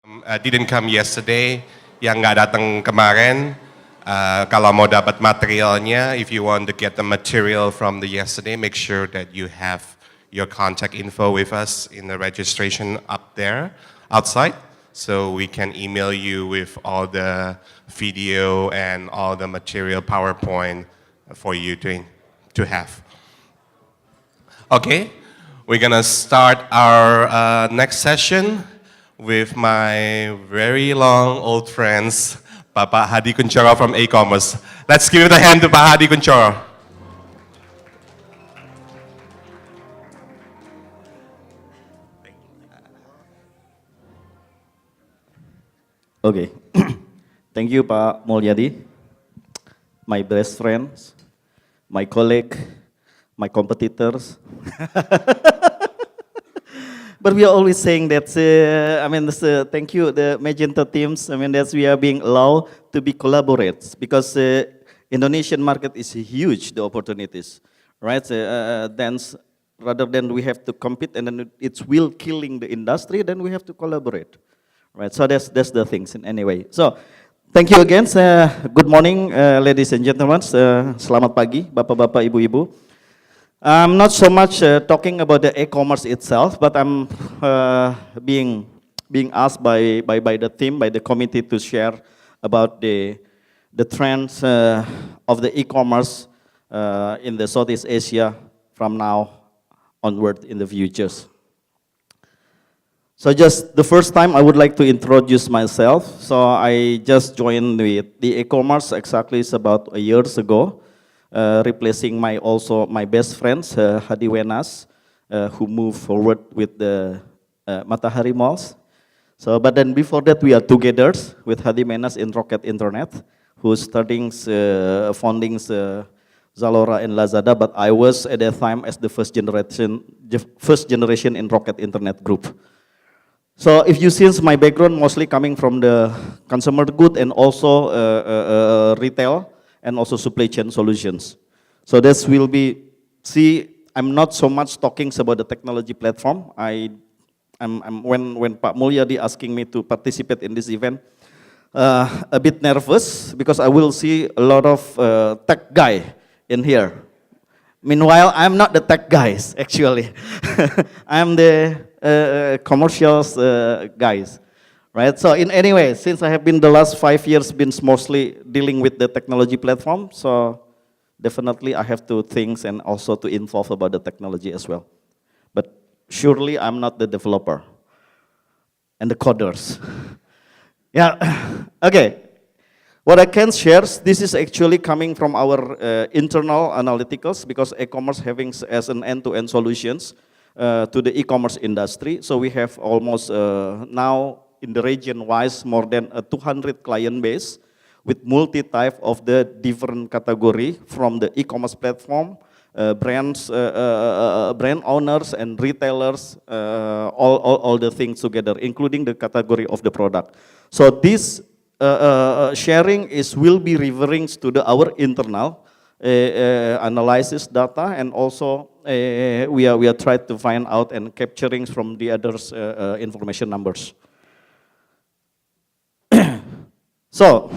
Didn't come yesterday, yang nggak datang kemarin, kalau mau dapat materialnya, if you want to get the material from the yesterday, make sure that you have your contact info with us in the registration up there, outside, so we can email you with all the video and all the material PowerPoint for you to have. Okay, we're gonna start our next session with my very long old friends, Bapak Hadi Kuncoro from aCommerce. Let's give it a hand to Pak Hadi Kuncoro. Okay, thank you Pak Mulyadi, my best friends, my colleague, my competitors. But we are always saying that, thank you, the Magento teams, that we are being allowed to be collaborates because Indonesian market is huge, the opportunities, right? Then rather than we have to compete and then it's will killing the industry, then we have to collaborate, right? So that's the things in any way. So thank you again. Good morning, ladies and gentlemen. Selamat pagi, bapak-bapak, ibu-ibu. I'm not so much talking about the e-commerce itself, but I'm being asked by the team, by the committee to share about the trends of the e-commerce in the Southeast Asia from now onward in the futures. So just the first time I would like to introduce myself. So I just joined with the e-commerce exactly about a years ago. Replacing my best friends, Hadi Wenas, who moved forward with the Matahari Malls. So, but then before that, we are together with Hadi Wenas in Rocket Internet, who's starting, founding Zalora and Lazada. But I was at that time as the first generation in Rocket Internet group. So, if you see my background, mostly coming from the consumer good and also retail, and also supply chain solutions. So this will be, I'm not so much talking about the technology platform. When Pak Mulyadi asking me to participate in this event, a bit nervous because I will see a lot of tech guy in here. Meanwhile, I'm not the tech guys, actually. I'm the commercials guys. Right, so in any way, since I have been the last 5 years been mostly dealing with the technology platform, so definitely I have to think and also to involve about the technology as well. But surely I'm not the developer and the coders. Yeah, okay. What I can share, this is actually coming from our internal analyticals because e-commerce having as an end-to-end solutions to the e-commerce industry. So we have almost now in the region-wise, more than a 200 client base with multi-type of the different category from the e-commerce platform, brands, brand owners and retailers, all the things together, including the category of the product. So this sharing will be referring to our internal analysis data, and also we are trying to find out and capturing from the others information numbers. So,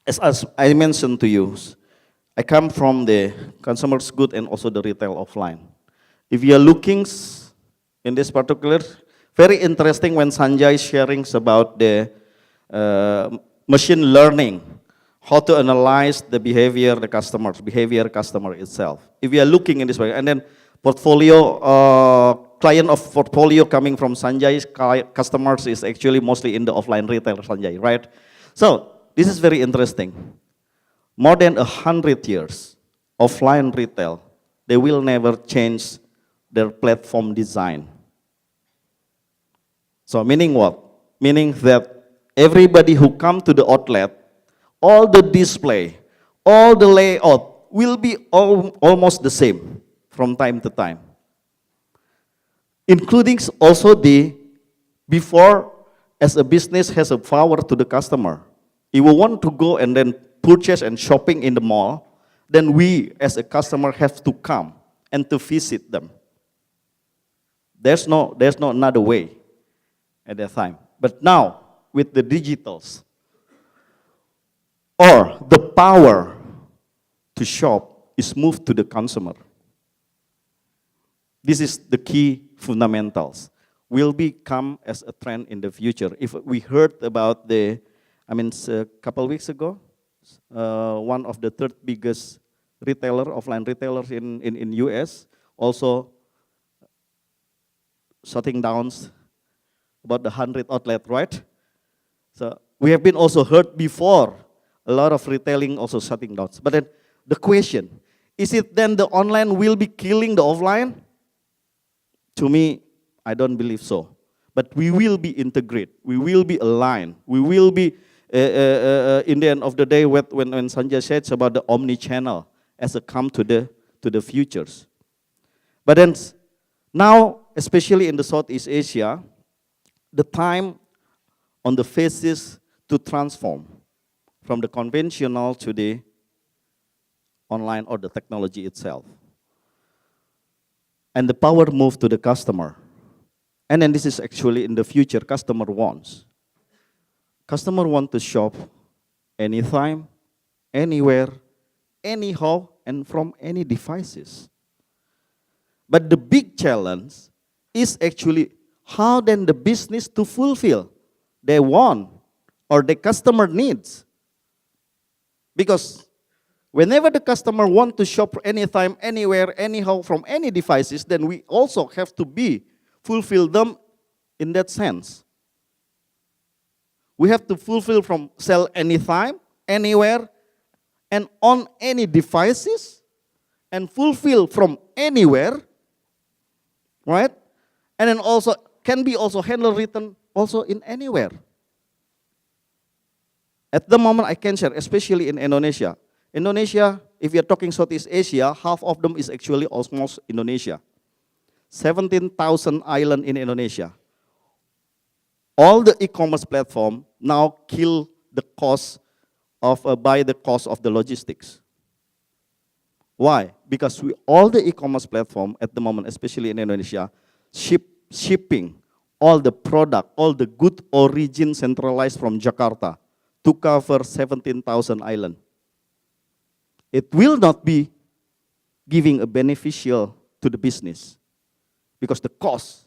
as I mentioned to you, I come from the consumer's good and also the retail offline. If you are looking in this particular, very interesting when Sanjay is sharing about the machine learning, how to analyze the behavior customer itself. If you are looking in this way, and then portfolio, client of portfolio coming from Sanjay's customers is actually mostly in the offline retail, Sanjay, right? So, this is very interesting. More than 100 years, offline retail, they will never change their platform design. So, meaning what? Meaning that everybody who come to the outlet, all the display, all the layout will be almost the same from time to time. Including also before as a business has a power to the customer. If we want to go and then purchase and shopping in the mall, then we as a customer have to come and to visit them. There's no another way at that time. But now, with the digitals, or the power to shop is moved to the consumer. This is the key fundamentals. Will become as a trend in the future. If we heard about a couple weeks ago, one of the third biggest offline retailers in US, also shutting down about the 100 outlet, right? So we have been also heard before, a lot of retailing also shutting down. But then the question, is it then the online will be killing the offline? To me, I don't believe so. But we will be integrated, we will be aligned, we will be, in the end of the day, when Sanjay said about the omni-channel as a come to the futures. But then now, especially in the Southeast Asia, the time on the phases to transform from the conventional to the online or the technology itself. And the power move to the customer. And then this is actually in the future, customer wants. Customer want to shop anytime, anywhere, anyhow, and from any devices. But the big challenge is actually how then the business to fulfill their want or the customer needs. Because whenever the customer want to shop anytime, anywhere, anyhow, from any devices, then we also have to fulfill them in that sense. We have to fulfill from sell anytime, anywhere, and on any devices, and fulfill from anywhere, right? And then also can be also handle written also in anywhere. At the moment I can share, especially in Indonesia. Indonesia, if you're talking Southeast Asia, half of them is actually almost Indonesia. 17,000 islands in Indonesia. All the e-commerce platform now kill the cost of, by the cost of the logistics. Why? Because all the e-commerce platform at the moment, especially in Indonesia, shipping all the product, all the good origin centralized from Jakarta to cover 17,000 islands. It will not be giving a beneficial to the business because the cost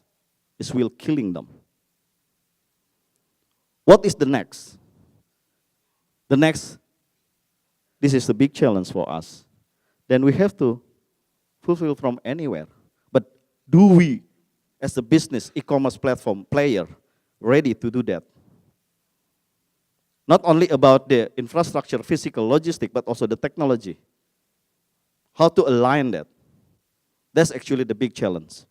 is will killing them. What is the next? The next, this is the big challenge for us. Then we have to fulfill from anywhere. But do we, as a business e-commerce platform player, ready to do that? Not only about the infrastructure, physical, logistic, but also the technology. How to align that? That's actually the big challenge.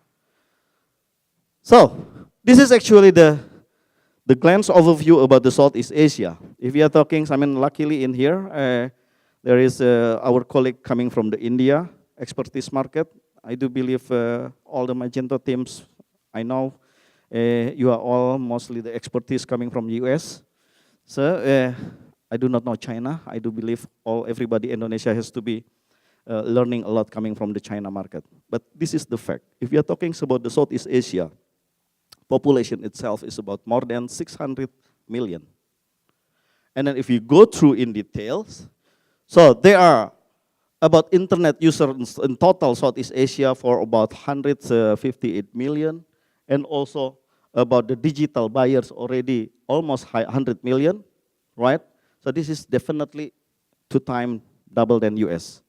So, this is actually the glance overview about the Southeast Asia. If we are talking, luckily in here, there is our colleague coming from the India expertise market. I do believe all the Magento teams, I know you are all mostly the expertise coming from the US. So I do not know China. I do believe everybody in Indonesia has to be learning a lot coming from the China market. But this is the fact. If we are talking about the Southeast Asia, population itself is about more than 600 million. And then if you go through in details, so there are about internet users in total Southeast Asia for about 158 million, and also about the digital buyers already almost 100 million, right? So this is definitely 2 times double than US.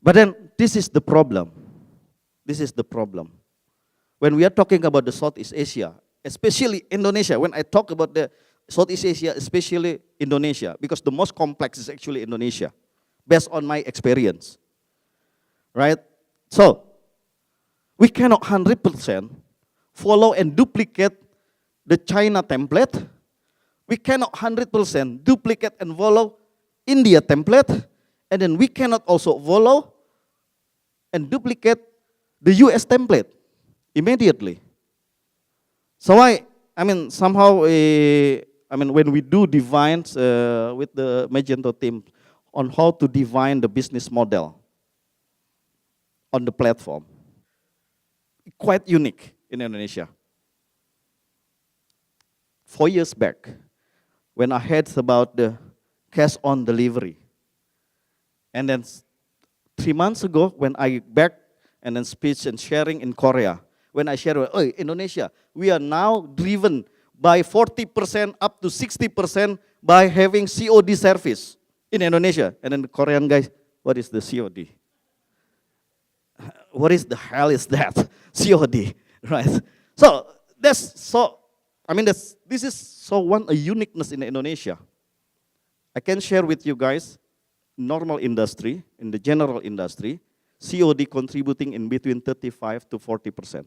But then this is the problem. This is the problem. When we are talking about the Southeast Asia, especially Indonesia, when I talk about the Southeast Asia, especially Indonesia, because the most complex is actually Indonesia, based on my experience, right? So, we cannot 100% follow and duplicate the China template. We cannot 100% duplicate and follow India template, and then we cannot also follow and duplicate the US template immediately. So somehow, when we do define with the Magento team on how to define the business model on the platform, quite unique in Indonesia. 4 years back, when I heard about the cash on delivery. And then 3 months ago, when I back and then speech and sharing in Korea, when I share, oh, Indonesia, we are now driven by 40% up to 60% by having COD service in Indonesia. And then the Korean guys, what is the COD? What is the hell is that? COD, right? So this is a uniqueness in Indonesia. I can share with you guys, normal industry, in the general industry, COD contributing in between 35 to 40%.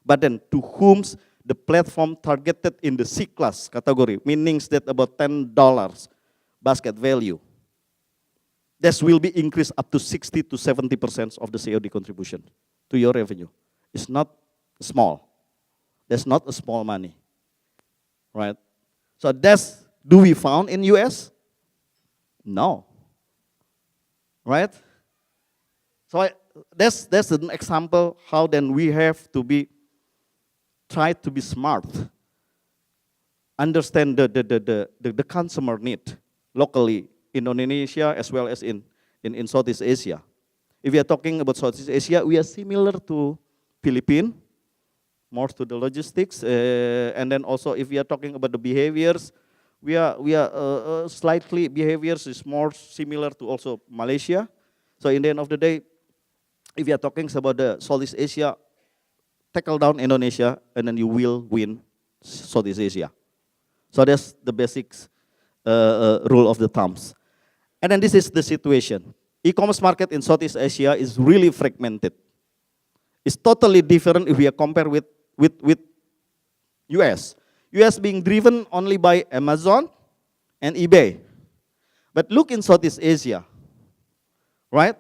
But then to whom the platform targeted in the C-class category, meaning that about $10 basket value, this will be increased up to 60 to 70% of the COD contribution to your revenue. It's not small. That's not a small money, right? So do we found in US? No, right? So that's an example how then we have to try to be smart, understand the consumer need locally in Indonesia as well as in Southeast Asia. If we are talking about Southeast Asia, we are similar to Philippines, more to the logistics, and then also if we are talking about the behaviors, we are slightly behaviors is more similar to also Malaysia. So in the end of the day, if we are talking about the Southeast Asia, tackle down Indonesia, and then you will win Southeast Asia. So that's the basics rule of the thumbs. And then this is the situation. E-commerce market in Southeast Asia is really fragmented. It's totally different if we compare with US. US being driven only by Amazon and eBay. But look in Southeast Asia, right?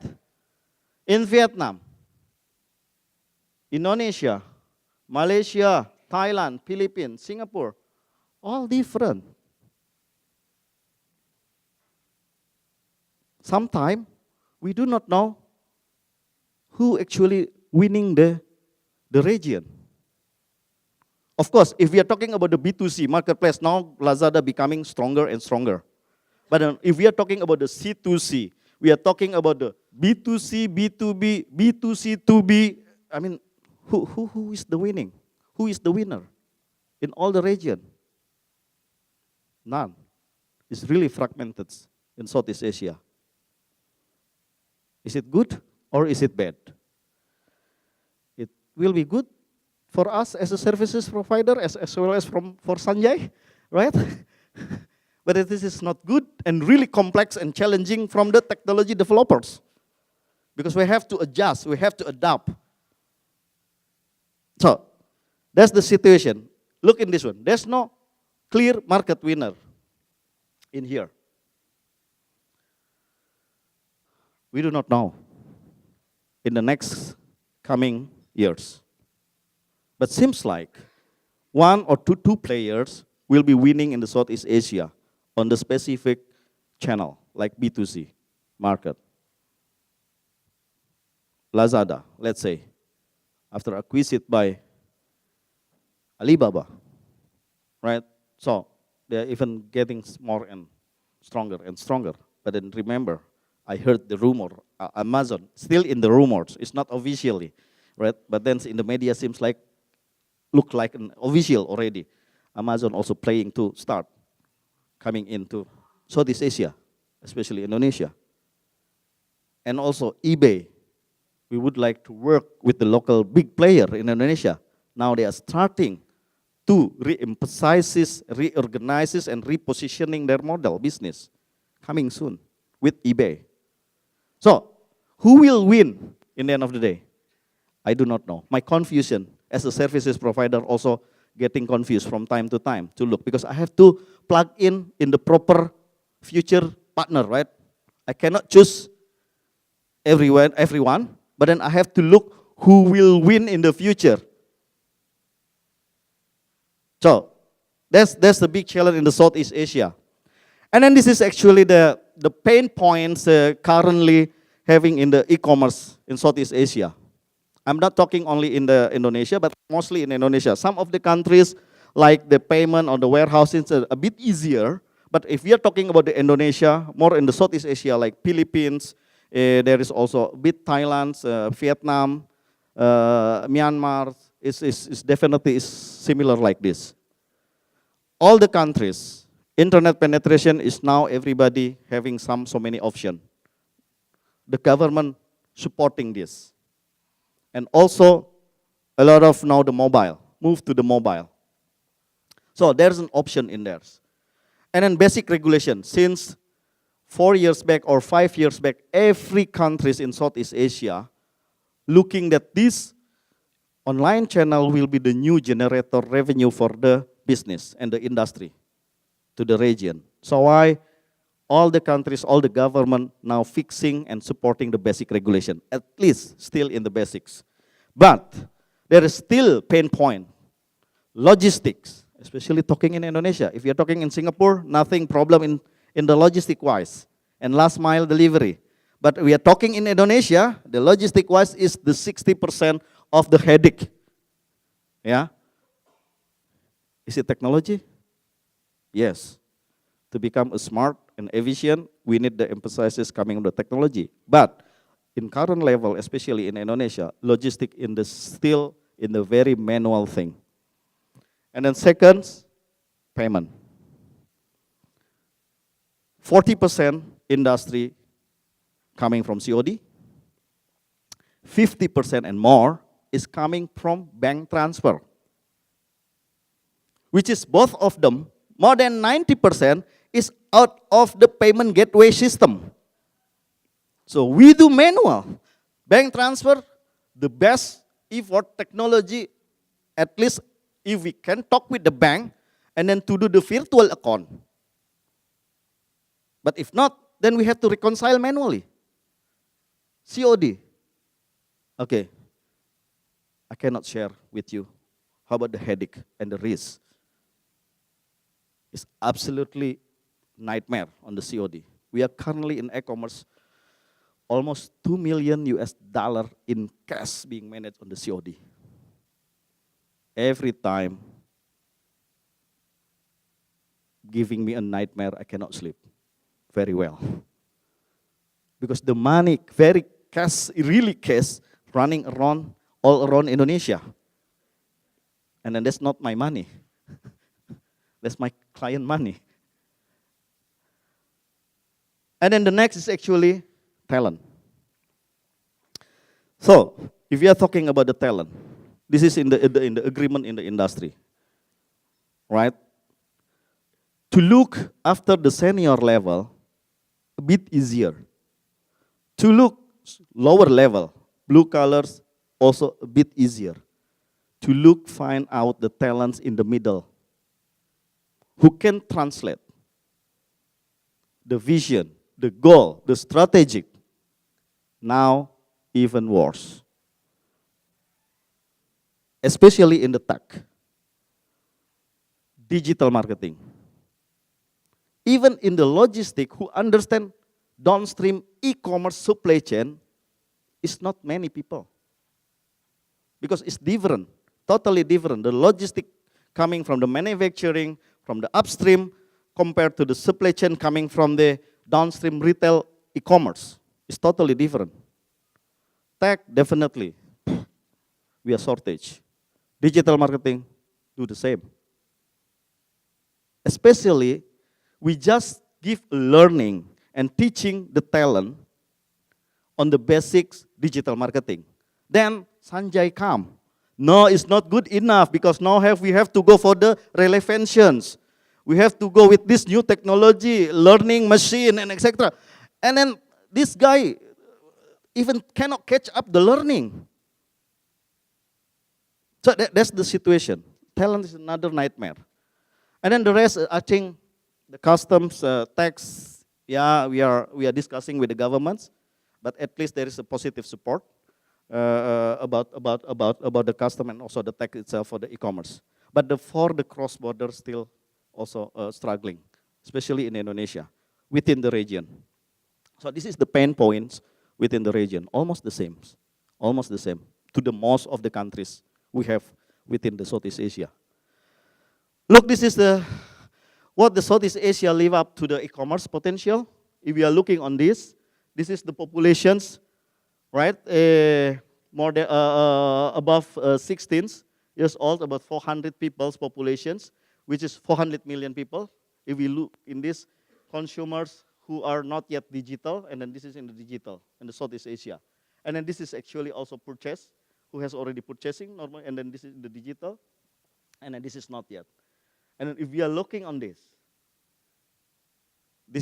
In Vietnam, Indonesia, Malaysia, Thailand, Philippines, Singapore, all different. Sometimes we do not know who actually winning the region. Of course, if we are talking about the B2C marketplace, now Lazada becoming stronger and stronger. But if we are talking about the C2C, we are talking about the B2C, B2B, B2C2B. I mean, who is the winning? Who is the winner in all the region? None. It's really fragmented in Southeast Asia. Is it good or is it bad? It will be good for us as a services provider as well as for Sanjay, right? But this is not good and really complex and challenging from the technology developers. Because we have to adjust, we have to adapt. So, that's the situation. Look in this one. There's no clear market winner in here. We do not know in the next coming years. But seems like one or two players will be winning in the Southeast Asia on the specific channel, like B2C market. Lazada, let's say, after acquired by Alibaba, right? So they're even getting more and stronger and stronger. But then remember, I heard the rumor, Amazon, still in the rumors, it's not officially, right? But then in the media seems like, look like an official already. Amazon also playing to start coming into Southeast Asia, especially Indonesia. And also eBay. We would like to work with the local big player in Indonesia. Now they are starting to re-emphasize, reorganize, and repositioning their model business. Coming soon with eBay. So, who will win in the end of the day? I do not know. My confusion as a services provider also getting confused from time to time to look, because I have to plug in the proper future partner, right? I cannot choose everyone, but then I have to look who will win in the future. So, that's the big challenge in the Southeast Asia. And then this is actually the pain points currently having in the e-commerce in Southeast Asia. I'm not talking only in the Indonesia, but mostly in Indonesia. Some of the countries like the payment or the warehousing is a bit easier. But if we are talking about the Indonesia, more in the Southeast Asia, like Philippines, there is also a bit Thailand, Vietnam, Myanmar, is definitely is similar like this. All the countries, internet penetration is now everybody having so many options. The government supporting this. And also, a lot of now the mobile, move to the mobile. So there's an option in there. And then basic regulation, since 4 years back or 5 years back, every countries in Southeast Asia looking that this online channel will be the new generator revenue for the business and the industry to the region. So why all the countries, all the government now fixing and supporting the basic regulation, at least still in the basics. But there is still pain point, logistics, especially talking in Indonesia. If you're talking in Singapore, nothing problem in the logistic wise and last mile delivery. But we are talking in Indonesia, the logistic wise is the 60% of the headache. Yeah. Is it technology? Yes. To become a smart and efficient, we need the emphasis coming on the technology. But in current level, especially in Indonesia, logistic in the still in the very manual thing. And then second, payment. 40% industry coming from COD. 50% and more is coming from bank transfer. Which is both of them, more than 90% is out of the payment gateway system. So we do manual. Bank transfer, the best effort technology, at least if we can talk with the bank and then to do the virtual account. But if not, then we have to reconcile manually. COD. Okay. I cannot share with you. How about the headache and the risk? It's absolutely nightmare on the COD. We are currently in e-commerce almost $2 million in cash being managed on the COD. Every time giving me a nightmare, I cannot sleep very well. Because the money, very cash, really cash, running around, all around Indonesia. And then that's not my money. That's my client money. And then the next is actually talent. So, if we are talking about the talent, this is in the agreement in the industry, right? To look after the senior level, a bit easier. To look lower level, blue collars, also a bit easier. To look, find out the talents in the middle, who can translate the vision, the goal, the strategic, now even worse. Especially in the tech, digital marketing. Even in the logistic, who understand downstream e-commerce supply chain, is not many people. Because it's different, totally different. The logistic coming from the manufacturing, from the upstream, compared to the supply chain coming from the downstream retail e-commerce. It's totally different. Tech, definitely, we are shortage. Digital marketing, do the same. Especially, we just give learning and teaching the talent on the basics digital marketing. Then Sanjay come. No, it's not good enough because now we have to go for the relevations. We have to go with this new technology, learning machine and etc. And then this guy even cannot catch up the learning. So that's the situation. Talent is another nightmare. And then the rest, I think, the customs, tax, yeah, we are discussing with the governments, but at least there is a positive support about the custom and also the tax itself for the e-commerce. But for the cross-border still also struggling, especially in Indonesia, within the region. So this is the pain points within the region, almost the same to the most of the countries we have within the Southeast Asia. Look, this is what the Southeast Asia live up to the e-commerce potential. If we are looking on this is the populations, right? More than above 16 years old, about 400 people's populations, which is 400 million people. If we look in this, consumers who are not yet digital, and then this is in the digital, in the Southeast Asia. And then this is actually also purchase, who has already purchasing normally, and then this is the digital, and then this is not yet. And then if we are looking on this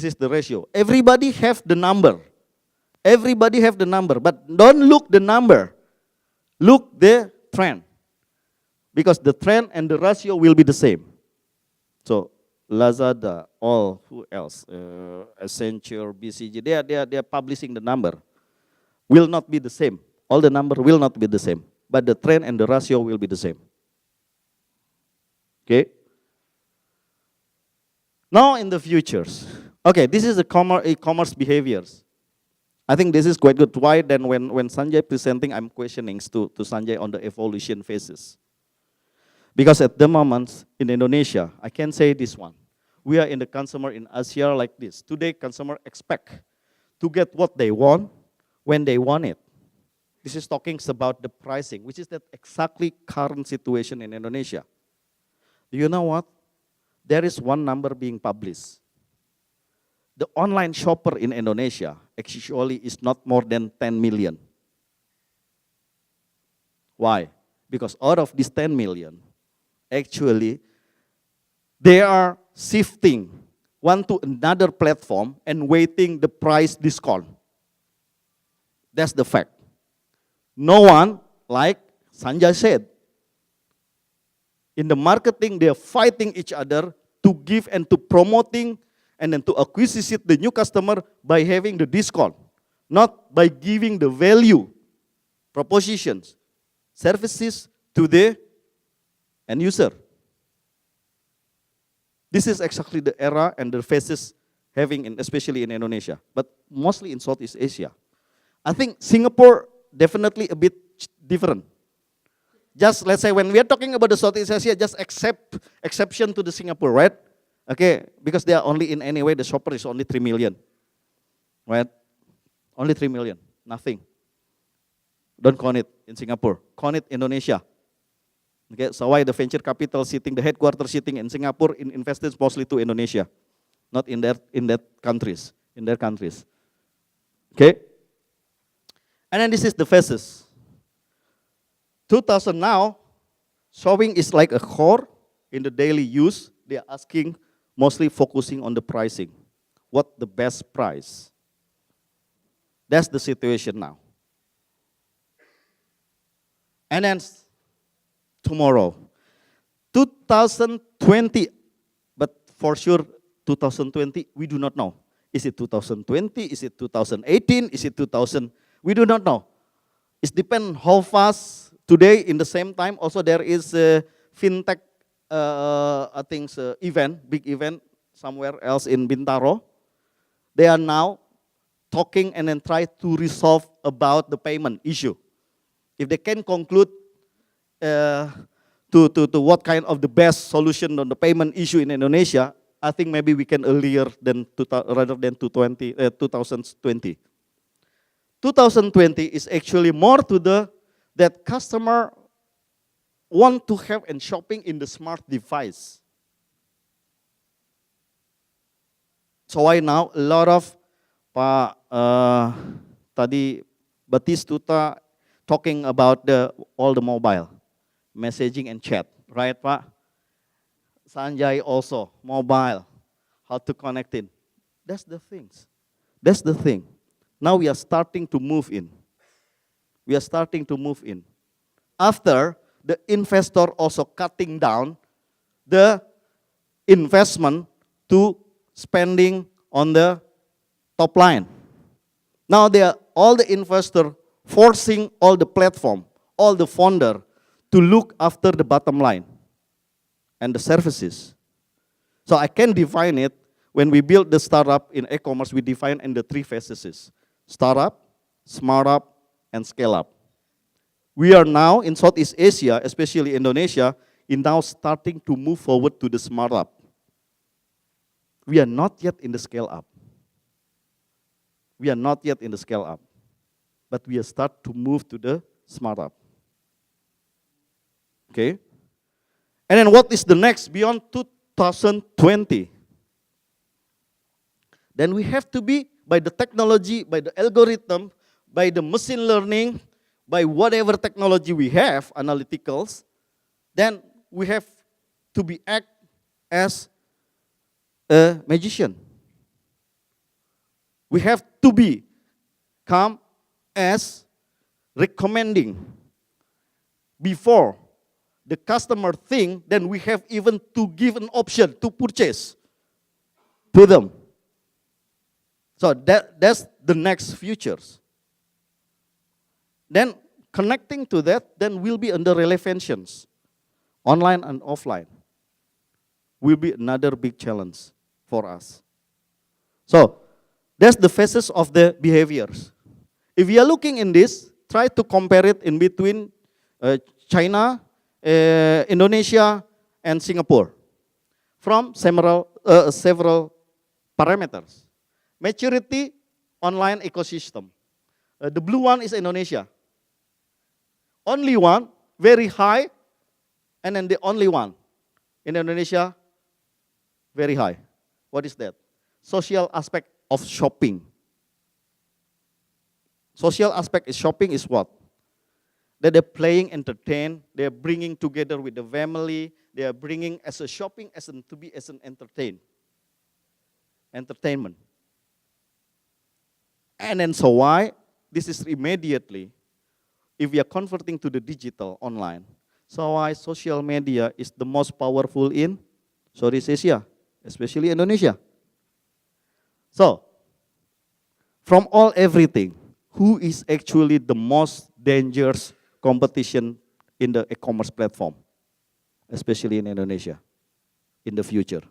is the ratio. Everybody have the number. Everybody have the number, but don't look the number. Look the trend. Because the trend and the ratio will be the same. So Lazada, all, who else? Accenture, BCG, they are publishing the number. Will not be the same. All the number will not be the same. But the trend and the ratio will be the same. Okay? Now in the futures. Okay, this is the e-commerce behaviors. I think this is quite good. Why then when Sanjay presenting, I'm questioning to Sanjay on the evolution phases. Because at the moment in Indonesia, I can say this one. We are in the consumer in Asia like this. Today, consumer expect to get what they want when they want it. This is talking about the pricing, which is that exactly current situation in Indonesia. Do you know what? There is one number being published. The online shopper in Indonesia actually is not more than 10 million. Why? Because out of these 10 million, actually, they are shifting one to another platform and waiting the price discount. That's the fact. No one, like Sanjay said, in the marketing, they are fighting each other to give and to promoting and then to acquisition the new customer by having the discount, not by giving the value, propositions, services to the end user. This is exactly the era and the phases having, especially in Indonesia, but mostly in Southeast Asia. I think Singapore definitely a bit different. Just let's say when we are talking about the Southeast Asia, just exception to the Singapore, right? Okay, because they are only in any way, the shopper is only 3 million, right? Only 3 million, nothing. Don't count it in Singapore, count it Indonesia. Okay, so why the venture capital sitting, the headquarters sitting in Singapore, invested mostly to Indonesia, not in their countries. Okay, and then this is the phases. 2000 now, shopping is like a core in the daily use. They are asking, mostly focusing on the pricing. What the best price? That's the situation now. And then tomorrow, 2020, but for sure 2020, we do not know. Is it 2020? Is it 2018? Is it 2000? We do not know. It depends how fast. Today, in the same time, also there is a fintech, I think, big event somewhere else in Bintaro. They are now talking and then try to resolve about the payment issue. If they can conclude to what kind of the best solution on the payment issue in Indonesia, I think maybe we can earlier than rather than 2020. 2020 is actually more to that customer want to have and shopping in the smart device. So why now a lot of tadi Batistuta talking about all the mobile messaging and chat, right, Pak? Sanjay also mobile, how to connect in. That's the things. That's the thing. Now we are starting to move in. We are starting to move in. After the investor also cutting down the investment to spending on the top line. Now all the investor forcing all the platform, all the founder to look after the bottom line and the services. So I can define it, when we build the startup in e-commerce, we define in the 3 phases. Startup, smart up, and scale up. We are now in Southeast Asia, especially Indonesia, is now starting to move forward to the smart up. We are not yet in the scale up. We are not yet in the scale up. But we are start to move to the smart up. Okay? And then what is the next beyond 2020? Then we have to be, by the technology, by the algorithm, by the machine learning, by whatever technology we have, analyticals, then we have to be act as a magician. We have to become as recommending before the customer think, then we have even to give an option to purchase to them. So that's the next futures. Then connecting to that, then will be under relevances. Online and offline will be another big challenge for us. So that's the phases of the behaviors. If we are looking in this, try to compare it in between China, Indonesia, and Singapore from several parameters. Maturity, online ecosystem. The blue one is Indonesia. Only one, very high, and then the only one in Indonesia, very high. What is that? Social aspect of shopping. Social aspect is shopping is what? That they're playing, entertain, they're bringing together with the family, they are bringing as a shopping as an, to be as an entertainment. And then so why? This is immediately, if we are converting to the digital online, so why social media is the most powerful in Southeast Asia, especially Indonesia. So, from all everything, who is actually the most dangerous competition in the e-commerce platform, especially in Indonesia, in the future?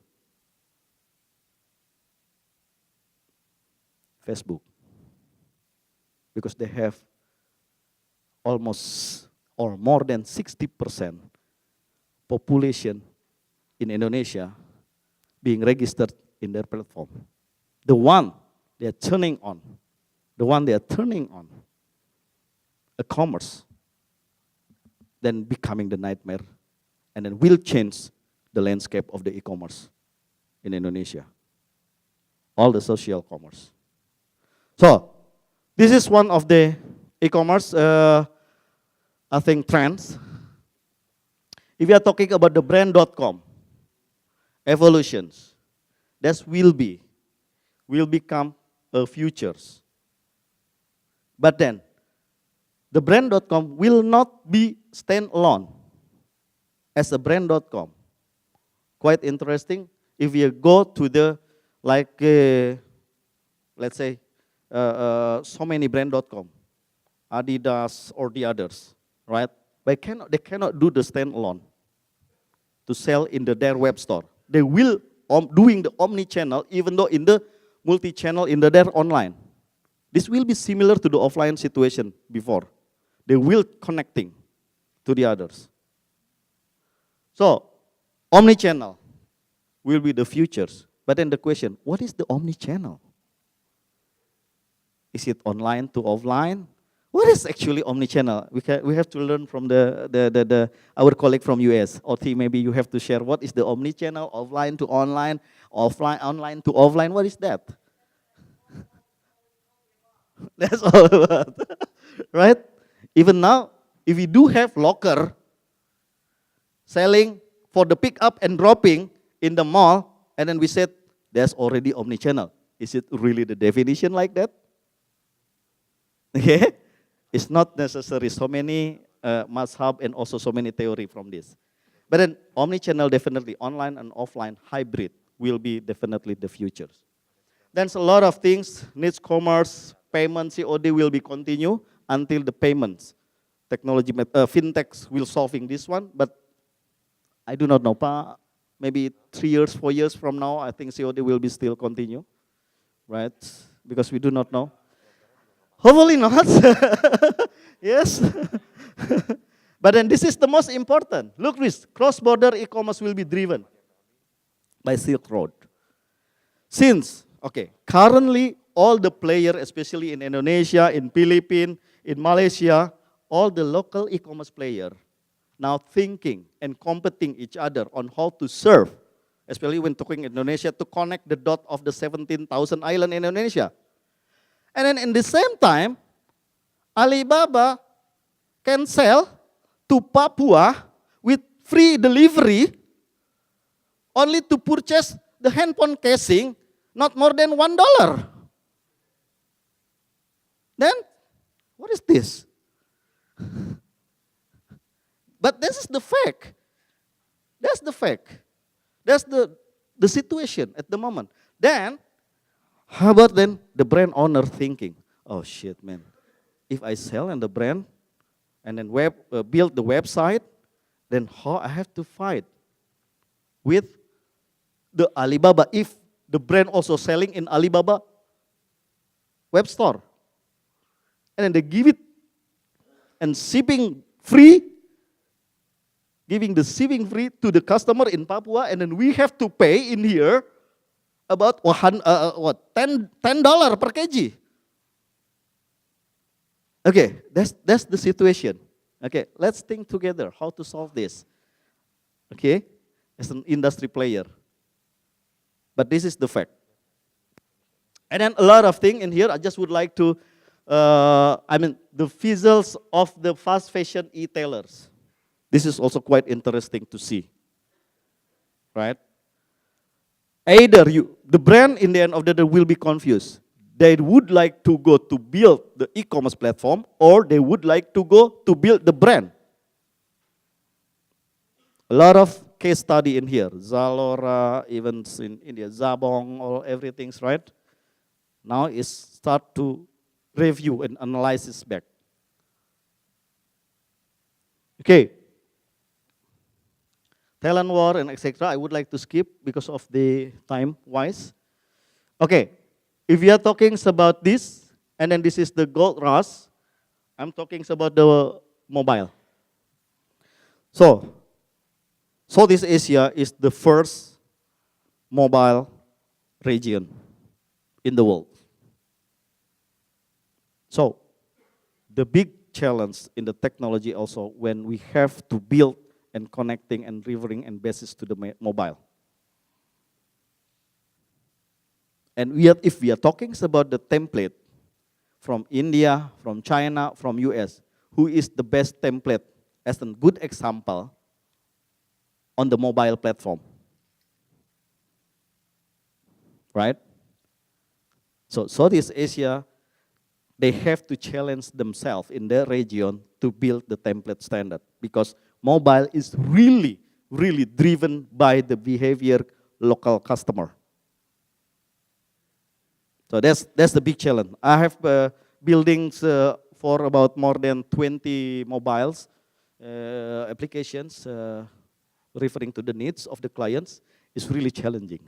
Facebook. Because they have almost or more than 60% population in Indonesia being registered in their platform. The one they are turning on, aCommerce, then becoming the nightmare, and then will change the landscape of the e-commerce in Indonesia. All the social commerce. So, this is one of the e-commerce, I think, trends. If we are talking about the brand.com evolutions, that will become a futures. But then, the brand.com will not be standalone as a brand.com. Quite interesting. If you go to the, like, let's say, so many brand.com, Adidas or the others, right? But they cannot do the standalone to sell in their web store. They will doing the omni-channel, even though in the multi-channel in their online. This will be similar to the offline situation before. They will connecting to the others. So, omni-channel will be the futures. But then the question, what is the omni-channel? Is it online to offline? What is actually omnichannel? We have to learn from our colleague from US. Oti, maybe you have to share what is the omnichannel, offline to online, online to offline. What is that? That's all about, right? Even now, if we do have locker selling for the pick up and dropping in the mall, and then we said there's already omnichannel. Is it really the definition like that? Okay, it's not necessary. So many must-have and also so many theory from this. But then omnichannel definitely, online and offline hybrid will be definitely the futures. Then a lot of things, needs commerce, payment, COD will be continue until the payments. Technology, fintechs will solving this one, but I do not know. Maybe 3 years, 4 years from now, I think COD will be still continue, right? Because we do not know. Hopefully not. Yes. But then this is the most important. Look this, cross-border e-commerce will be driven by Silk Road. Since, currently all the players, especially in Indonesia, in Philippines, in Malaysia, all the local e-commerce players now thinking and competing each other on how to serve, especially when talking Indonesia, to connect the dot of the 17,000 island in Indonesia. And then in the same time, Alibaba can sell to Papua with free delivery only to purchase the handphone casing, not more than $1. Then, what is this? But this is the fact. That's the fact. That's the situation at the moment. Then, how about then the brand owner thinking, oh shit, man, if I sell in the brand and then build the website, then how I have to fight with the Alibaba if the brand also selling in Alibaba web store. And then they give it and shipping free, giving the shipping free to the customer in Papua, and then we have to pay in here about $10 per kg. Okay, that's the situation. Okay, let's think together how to solve this. Okay, as an industry player. But this is the fact. And then a lot of things in here, I just would like to, the fizzles of the fast fashion e-tailers. This is also quite interesting to see, right? Either the brand in the end of the day will be confused. They would like to go to build the e-commerce platform, or they would like to go to build the brand. A lot of case study in here. Zalora, even in India, Zabong, all everything's right. Now is start to review and analyze this back. Okay. Talent war and etc. I would like to skip because of the time wise. Okay. If we are talking about this, and then this is the gold rush, I'm talking about the mobile. So, Southeast Asia is the first mobile region in the world. So, the big challenge in the technology also when we have to build and connecting and delivering and basis to the mobile. And if we are talking about the template from India, from China, from US, who is the best template as a good example on the mobile platform? Right? So Southeast Asia, they have to challenge themselves in their region to build the template standard because mobile is really, really driven by the behavior local customer. So that's the big challenge. I have buildings for about more than 20 mobiles applications referring to the needs of the clients. It's really challenging.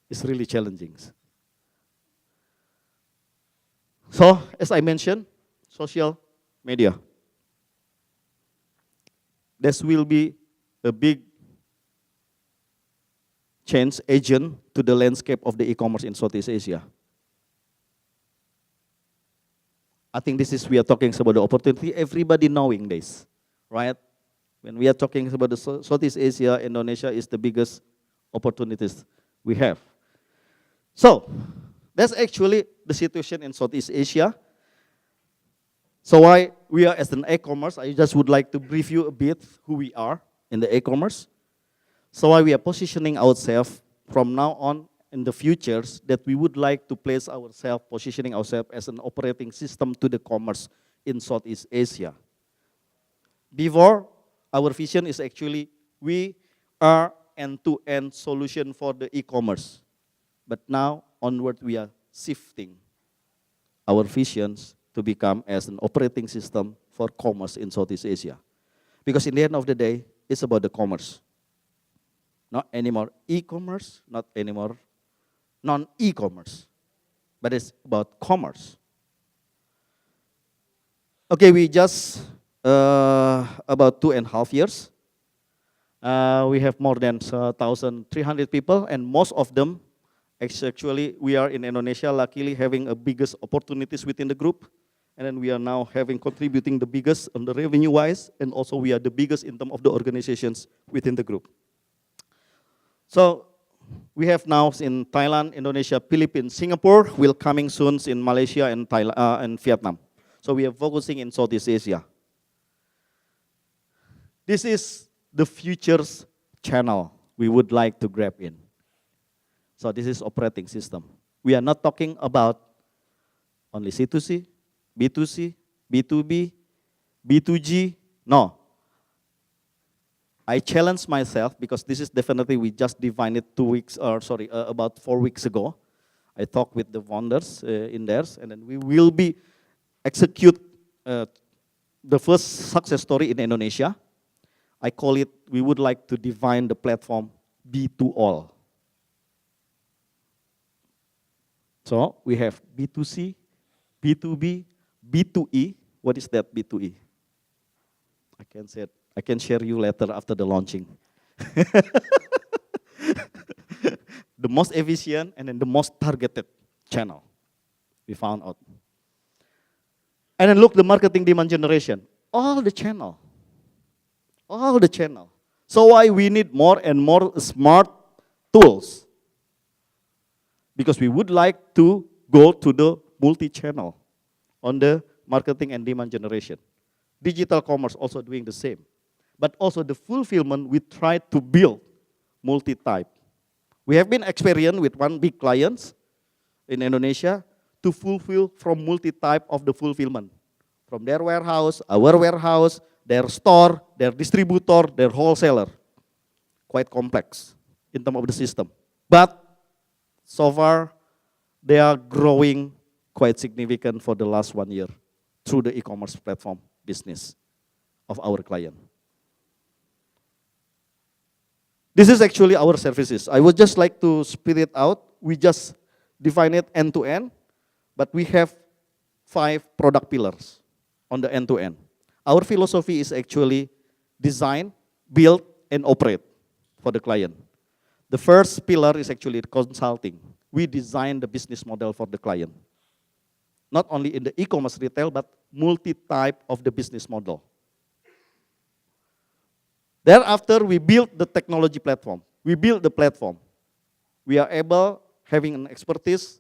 It's really challenging. So as I mentioned, social media. This will be a big change agent to the landscape of the e-commerce in Southeast Asia. I think this is, we are talking about the opportunity, everybody knowing this, right? When we are talking about the Southeast Asia, Indonesia is the biggest opportunities we have. So, that's actually the situation in Southeast Asia. So why we are as an e-commerce, I just would like to brief you a bit who we are in the e-commerce. So why we are positioning ourselves from now on in the futures that we would like to place ourselves, positioning ourselves as an operating system to the commerce in Southeast Asia. Before, our vision is actually we are end-to-end solution for the e-commerce. But now onward we are shifting our visions to become as an operating system for commerce in Southeast Asia. Because in the end of the day, it's about the commerce. Not anymore e-commerce, not anymore non-e-commerce, but it's about commerce. Okay, we just about 2.5 years. We have more than 1,300 people, and most of them, actually, we are in Indonesia, luckily having a biggest opportunities within the group, and then we are now having contributing the biggest on the revenue-wise, and also we are the biggest in terms of the organizations within the group. So we have now in Thailand, Indonesia, Philippines, Singapore, will coming soon in Malaysia and Thailand and Vietnam. So we are focusing in Southeast Asia. This is the future's channel we would like to grab in. So this is operating system. We are not talking about only C2C, B2C, B2B, B2G, no. I challenge myself because this is definitely, we just defined it about 4 weeks ago. I talked with the founders in there, and then we will be execute the first success story in Indonesia. I call it, we would like to define the platform B2All. So we have B2C, B2B, B2E. What is that B2E? I can share you later after the launching. The most efficient and then the most targeted channel we found out. And then look, the marketing demand generation. All the channel. So why we need more and more smart tools? Because we would like to go to the multi-channel on the marketing and demand generation. Digital commerce also doing the same. But also the fulfillment, we try to build multi-type. We have been experienced with one big client in Indonesia to fulfill from multi-type of the fulfillment. From their warehouse, our warehouse, their store, their distributor, their wholesaler. Quite complex in terms of the system. But so far, they are growing quite significant for the last 1 year through the e-commerce platform business of our client. This is actually our services. I would just like to spit it out. We just define it end-to-end, but we have 5 product pillars on the end-to-end. Our philosophy is actually design, build, and operate for the client. The first pillar is actually consulting. We design the business model for the client. Not only in the e-commerce retail, but multi-type of the business model. Thereafter, we build the technology platform. We build the platform. We are able, having an expertise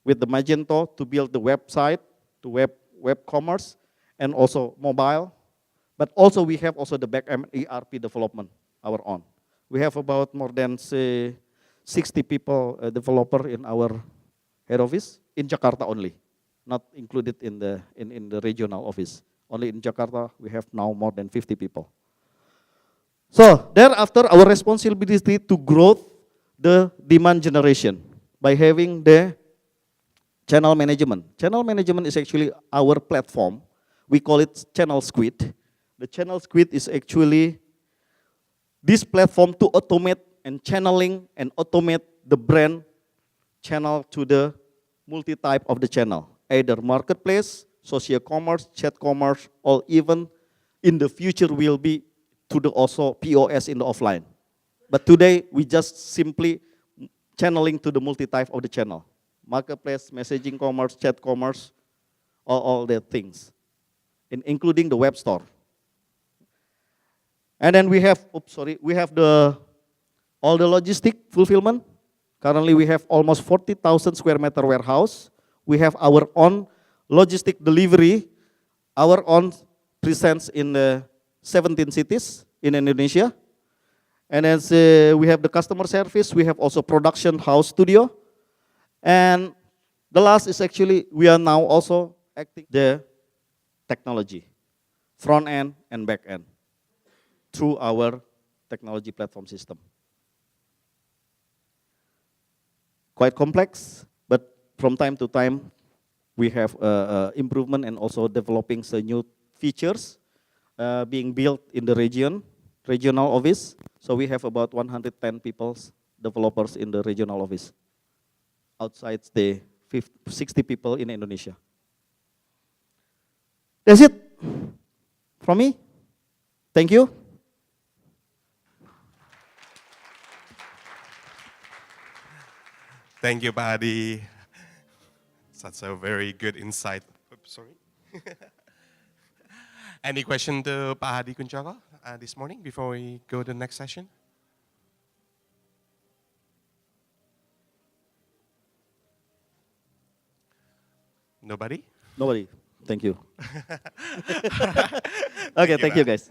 with the Magento to build the website, to web commerce, and also mobile. But also we have also the back-end ERP development, our own. We have about more than, say, 60 people, developer in our head office, in Jakarta only, not included in the regional office. Only in Jakarta, we have now more than 50 people. So, thereafter, our responsibility to grow the demand generation by having the channel management. Channel management is actually our platform. We call it Channel Squid. The Channel Squid is actually this platform to automate and channeling and automate the brand channel to the multi-type of the channel. Either marketplace, social commerce, chat commerce, or even in the future will be to the also POS in the offline. But today, we just simply channeling to the multi-type of the channel. Marketplace, messaging commerce, chat commerce, all the things, including the web store. And then we have, we have all the logistic fulfillment. Currently, we have almost 40,000 square meter warehouse. We have our own logistic delivery, our own presence in 17 cities in Indonesia. And then we have the customer service. We have also production house studio. And the last is actually, we are now also acting the technology, front end and back end, through our technology platform system. Quite complex, but from time to time, we have improvement and also developing some new features being built in the regional office. So we have about 110 people, developers in the regional office. Outside the 60 people in Indonesia. That's it from me. Thank you. Thank you, Pak Hadi. Such a very good insight. Oops, sorry. Any question to Pak Hadi Kuncoro this morning before we go to the next session? Nobody? Nobody. Thank you. Okay, thank you, guys.